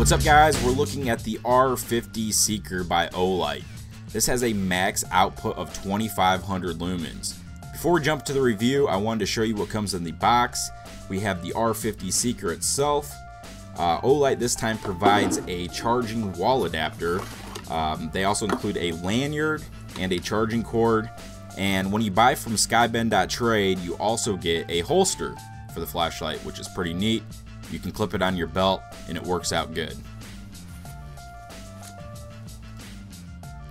What's up guys, we're looking at the R50 Seeker by Olight. This has a max output of 2500 lumens. Before we jump to the review, I wanted to show you what comes in the box. We have the R50 Seeker itself. Olight this time provides a charging wall adapter. They also include a lanyard and a charging cord. And when you buy from skybend.trade, you also get a holster for the flashlight, which is pretty neat. You can clip it on your belt and it works out good.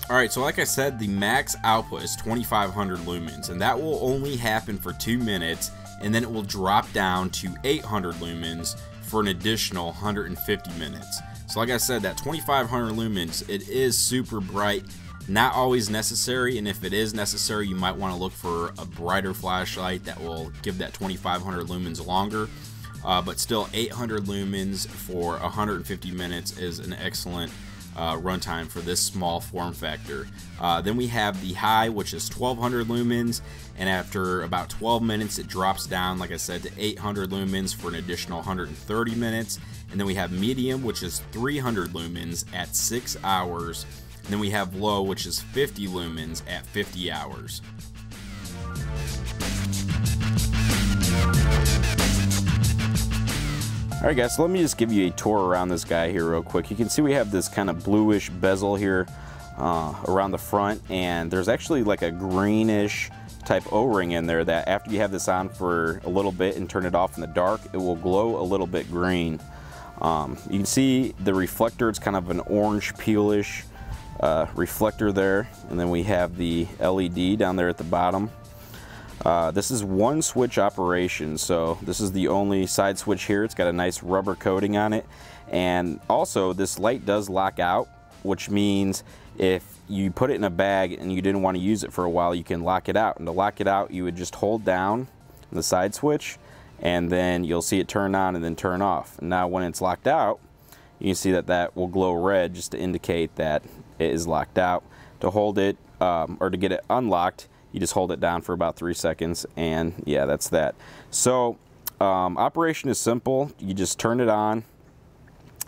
Alright, so like I said, the max output is 2500 lumens, and that will only happen for 2 minutes, and then it will drop down to 800 lumens for an additional 150 minutes. So like I said, that 2500 lumens, it is super bright, not always necessary, and if it is necessary, you might want to look for a brighter flashlight that will give that 2500 lumens longer. But still, 800 lumens for 150 minutes is an excellent runtime for this small form factor. Then we have the high, which is 1200 lumens, and after about 12 minutes it drops down, like I said, to 800 lumens for an additional 130 minutes. And then we have medium, which is 300 lumens at 6 hours. And then we have low, which is 50 lumens at 50 hours. Alright guys, so let me just give you a tour around this guy here real quick. You can see we have this kind of bluish bezel here around the front, and there's actually like a greenish type O-ring in there that after you have this on for a little bit and turn it off in the dark, it will glow a little bit green. You can see the reflector, it's kind of an orange peelish reflector there, and then we have the LED down there at the bottom. This is one switch operation, so this is the only side switch here. It's got a nice rubber coating on it, and also this light does lock out, which means if you put it in a bag and you didn't want to use it for a while, you can lock it out. And to lock it out, you would just hold down the side switch, and then you'll see it turn on and then turn off. And now when it's locked out, you can see that that will glow red just to indicate that it is locked out. To hold it or to get it unlocked, you just hold it down for about 3 seconds, and yeah, that's that. So operation is simple. You just turn it on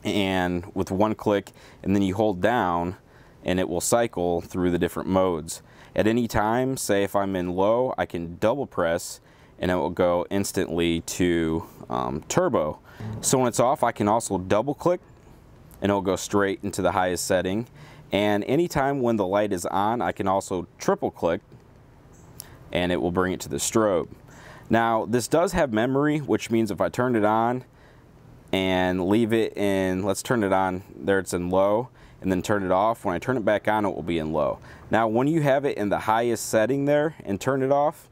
and with one click, and then you hold down and it will cycle through the different modes. At any time, say if I'm in low, I can double press and it will go instantly to turbo. So when it's off, I can also double click and it'll go straight into the highest setting. And anytime when the light is on, I can also triple click and it will bring it to the strobe. Now this does have memory, which means if I turn it on and leave it in, let's turn it on, there it's in low, and then turn it off, when I turn it back on it will be in low. Now when you have it in the highest setting there and turn it off,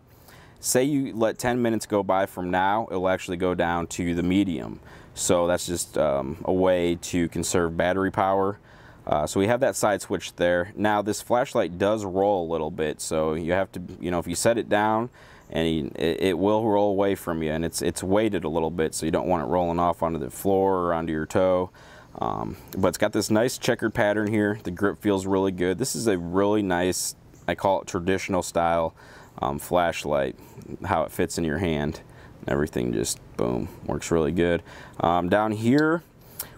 say you let 10 minutes go by from now, it will actually go down to the medium. So that's just a way to conserve battery power. So we have that side switch there. Now this flashlight does roll a little bit, so you have to, you know, if you set it down, and it will roll away from you, and it's weighted a little bit, so you don't want it rolling off onto the floor or onto your toe. But it's got this nice checkered pattern here. The grip feels really good. This is a really nice, I call it traditional style flashlight. How it fits in your hand, everything just boom, works really good. Down here,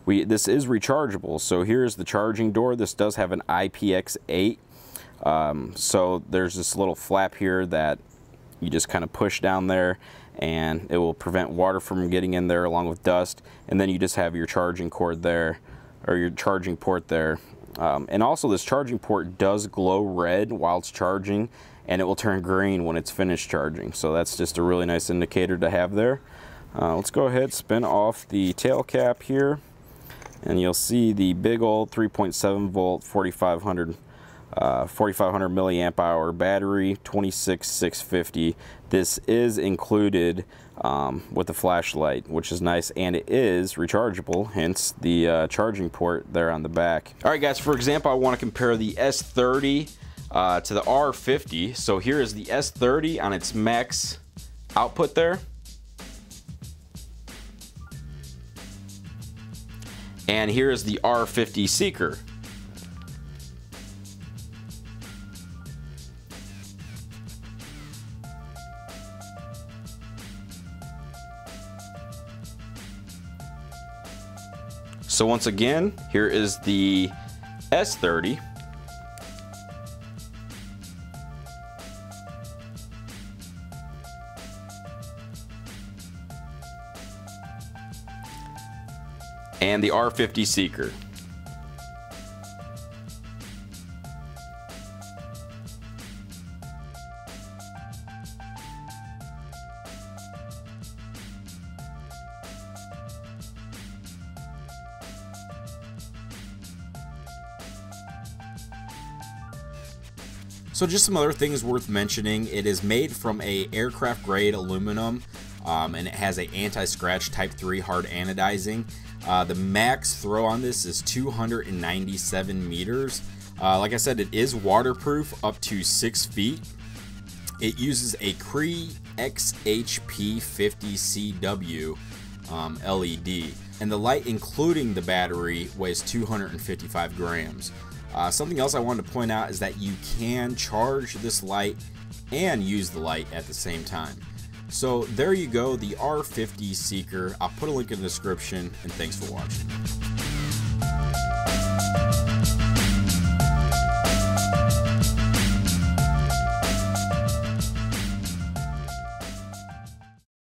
this is rechargeable, so here's the charging door. This does have an IPX8, so there's this little flap here that you just kind of push down there, and it will prevent water from getting in there along with dust. And then you just have your charging cord there, or your charging port there. And also this charging port does glow red while it's charging, and it will turn green when it's finished charging. So that's just a really nice indicator to have there. Let's go ahead, spin off the tail cap here, and you'll see the big old 3.7 volt 4500 milliamp hour battery, 26650. This is included with the flashlight, which is nice, and it is rechargeable, hence the charging port there on the back. All right guys, for example, I want to compare the S30 to the R50. So here is the S30 on its max output there, and here is the R50 Seeker. So once again, here is the S30. And the R50 Seeker. So just some other things worth mentioning. It is made from a aircraft grade aluminum, and it has a anti-scratch type 3 hard anodizing. The max throw on this is 297 meters. Like I said, it is waterproof up to 6 feet. It uses a Cree XHP50CW LED, and the light, including the battery, weighs 255 grams. Something else I wanted to point out is that you can charge this light and use the light at the same time. So there you go, the R50 Seeker. I'll put a link in the description, and thanks for watching.